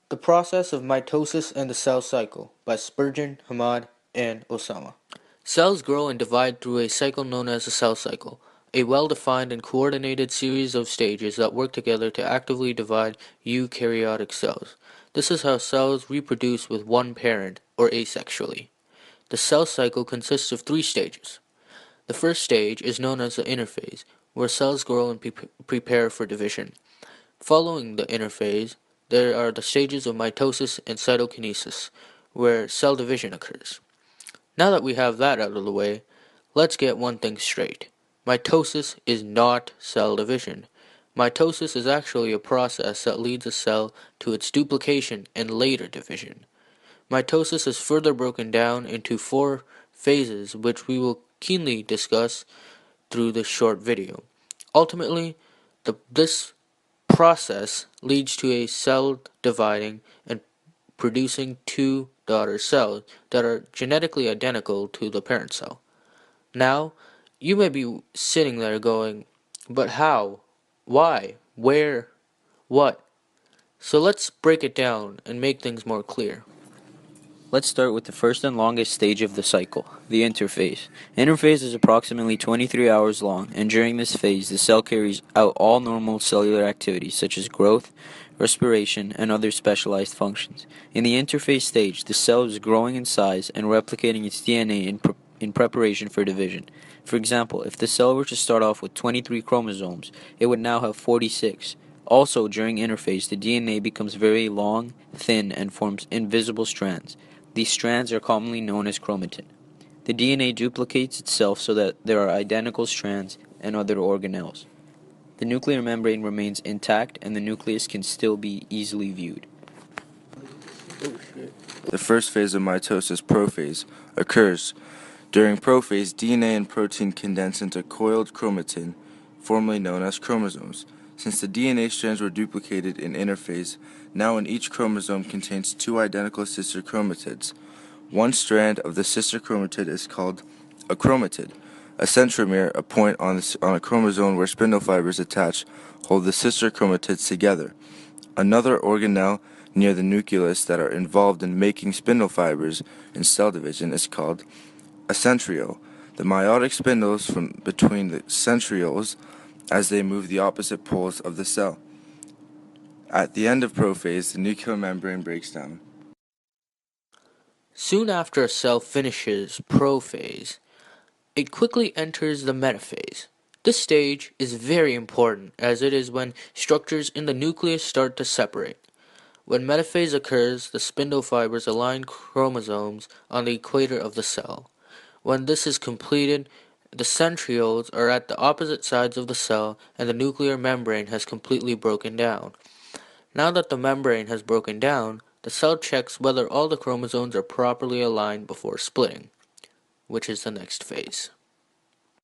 The Process of Mitosis and the Cell Cycle by Spurgeon, Hamad, and Osama. Cells grow and divide through a cycle known as the cell cycle, a well-defined and coordinated series of stages that work together to actively divide eukaryotic cells. This is how cells reproduce with one parent, or asexually. The cell cycle consists of three stages. The first stage is known as the interphase, where cells grow and prepare for division. Following the interphase, there are the stages of mitosis and cytokinesis, where cell division occurs. Now that we have that out of the way, let's get one thing straight. Mitosis is not cell division. Mitosis is actually a process that leads a cell to its duplication and later division. Mitosis is further broken down into four phases, which we will keenly discuss through this short video. Ultimately, this process leads to a cell dividing and producing two daughter cells that are genetically identical to the parent cell. Now, you may be sitting there going, but how? Why? Where? What? So let's break it down and make things more clear. Let's start with the first and longest stage of the cycle, the interphase. Interphase is approximately 23 hours long, and during this phase, the cell carries out all normal cellular activities such as growth, respiration, and other specialized functions. In the interphase stage, the cell is growing in size and replicating its DNA in preparation for division. For example, if the cell were to start off with 23 chromosomes, it would now have 46. Also, during interphase, the DNA becomes very long, thin, and forms invisible strands. These strands are commonly known as chromatin. The DNA duplicates itself so that there are identical strands and other organelles. The nuclear membrane remains intact and the nucleus can still be easily viewed. The first phase of mitosis, prophase, occurs. During prophase, DNA and protein condense into coiled chromatin, formerly known as chromosomes. Since the DNA strands were duplicated in interphase, now in each chromosome contains two identical sister chromatids. One strand of the sister chromatid is called a chromatid. A centromere, a point on a chromosome where spindle fibers attach, hold the sister chromatids together. Another organelle near the nucleus that are involved in making spindle fibers in cell division is called a centriole. The meiotic spindles from between the centrioles as they move the opposite poles of the cell. At the end of prophase, the nuclear membrane breaks down. Soon after a cell finishes prophase, it quickly enters the metaphase. This stage is very important as it is when structures in the nucleus start to separate. When metaphase occurs, the spindle fibers align chromosomes on the equator of the cell. When this is completed, the centrioles are at the opposite sides of the cell and the nuclear membrane has completely broken down. Now that the membrane has broken down, the cell checks whether all the chromosomes are properly aligned before splitting, which is the next phase.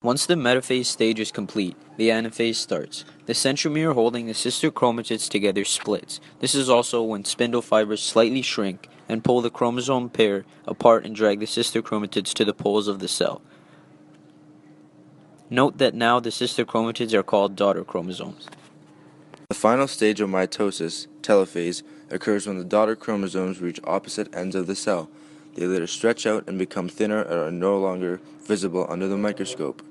Once the metaphase stage is complete, the anaphase starts. The centromere holding the sister chromatids together splits. This is also when spindle fibers slightly shrink and pull the chromosome pair apart and drag the sister chromatids to the poles of the cell. Note that now the sister chromatids are called daughter chromosomes. The final stage of mitosis, telophase, occurs when the daughter chromosomes reach opposite ends of the cell. They later stretch out and become thinner and are no longer visible under the microscope.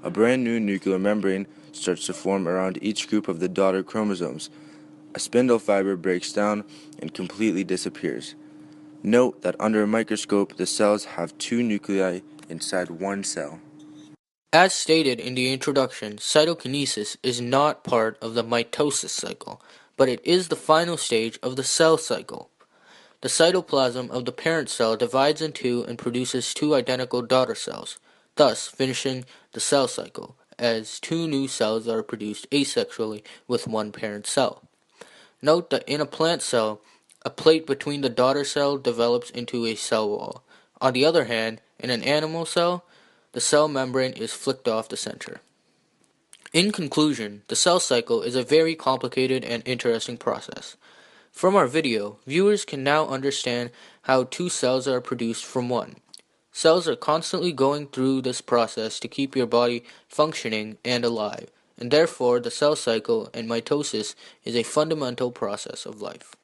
A brand new nuclear membrane starts to form around each group of the daughter chromosomes. A spindle fiber breaks down and completely disappears. Note that under a microscope, the cells have two nuclei inside one cell. As stated in the introduction, cytokinesis is not part of the mitosis cycle, but it is the final stage of the cell cycle. The cytoplasm of the parent cell divides in two and produces two identical daughter cells, thus finishing the cell cycle, as two new cells are produced asexually with one parent cell. Note that in a plant cell, a plate between the daughter cell develops into a cell wall. On the other hand, in an animal cell, the cell membrane is flicked off the center. In conclusion, the cell cycle is a very complicated and interesting process. From our video, viewers can now understand how two cells are produced from one. Cells are constantly going through this process to keep your body functioning and alive, and therefore the cell cycle and mitosis is a fundamental process of life.